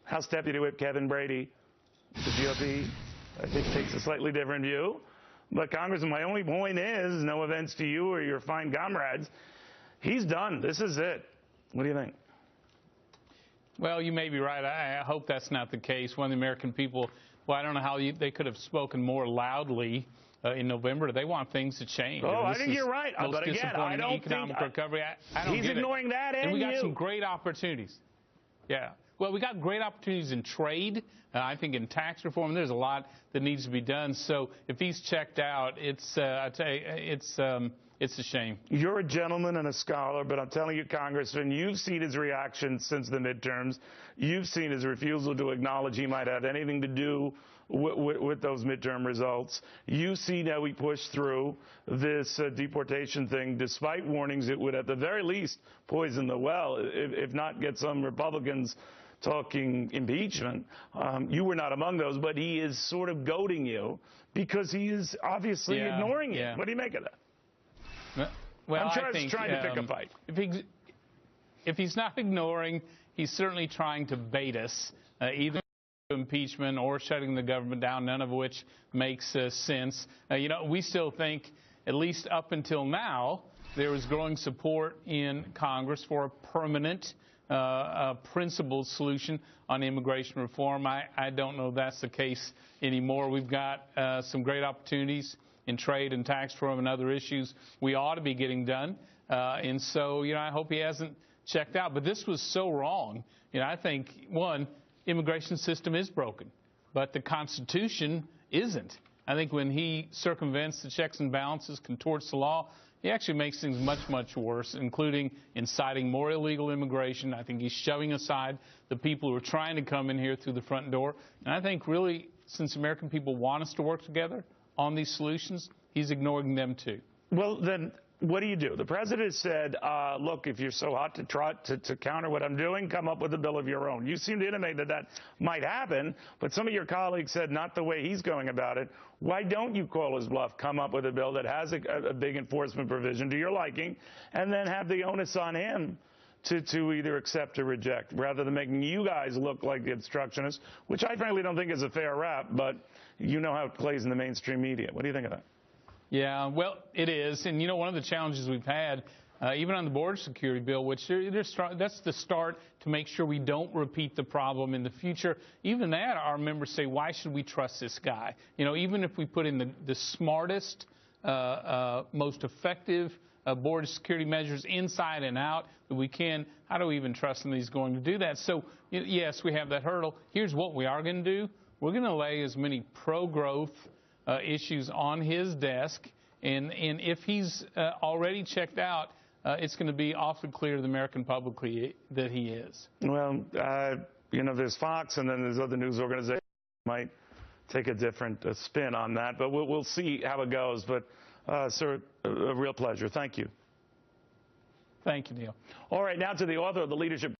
House Deputy Whip Kevin Brady, the GOP, I think, takes a slightly different view. But, Congressman, my only point is, no offense to you or your fine comrades, he's done. This is it. What do you think? Well, you may be right. I hope that's not the case. One of the American people, well, I don't know how they could have spoken more loudly in November. They want things to change. Oh, I think you're right. But again, I don't economic think recovery. I don't he's get ignoring it. that, and we got some great opportunities. Yeah. Well, we got great opportunities in trade. I think in tax reform, there's a lot that needs to be done. So if he's checked out, it's I tell you, it's a shame. You're a gentleman and a scholar, but I'm telling you, Congressman, you've seen his reaction since the midterms. You've seen his refusal to acknowledge he might have anything to do with those midterm results. You've seen how he pushed through this deportation thing, despite warnings it would, at the very least, poison the well, if not get some Republicans talking impeachment. You were not among those, but he is sort of goading you because he is obviously ignoring you. What do you make of that? Well, I'm sure I think, he's trying to pick a fight. If he's not ignoring, he's certainly trying to bait us, either impeachment or shutting the government down, none of which makes sense. You know, we still think, at least up until now, there is growing support in Congress for a permanent, principled solution on immigration reform. I don't know that's the case anymore. We've got some great opportunities in trade and tax reform and other issues we ought to be getting done. And so, you know, I hope he hasn't checked out. But this was so wrong. You know, I think, one, immigration system is broken, but the Constitution isn't. I think when he circumvents the checks and balances, contorts the law, he actually makes things much, much worse, including inciting more illegal immigration. I think he's shoving aside the people who are trying to come in here through the front door. And I think really, since American people want us to work together on these solutions, he's ignoring them too. Well, then what do you do? The president said, look, if you're so hot to trot to counter what I'm doing, come up with a bill of your own. You seem to intimate that that might happen, but some of your colleagues said not the way he's going about it. Why don't you call his bluff, come up with a bill that has a big enforcement provision to your liking, and then have the onus on him to either accept or reject, rather than making you guys look like the obstructionists, which I frankly don't think is a fair rap, but you know how it plays in the mainstream media. What do you think of that? Yeah, well, it is. And, you know, one of the challenges we've had, even on the border security bill, which that's the start to make sure we don't repeat the problem in the future. Even that, our members say, why should we trust this guy? You know, even if we put in the smartest, most effective border security measures inside and out that we can, how do we even trust him that he's going to do that? So, yes, we have that hurdle. Here's what we are going to do. We're going to lay as many pro-growth issues on his desk, and if he's already checked out, it's going to be awfully clear to the American public that he is. Well, you know, there's Fox, and then there's other news organizations that might take a different spin on that, but we'll see how it goes. But, sir, a real pleasure. Thank you. Thank you, Neil. All right, now to the author of the leadership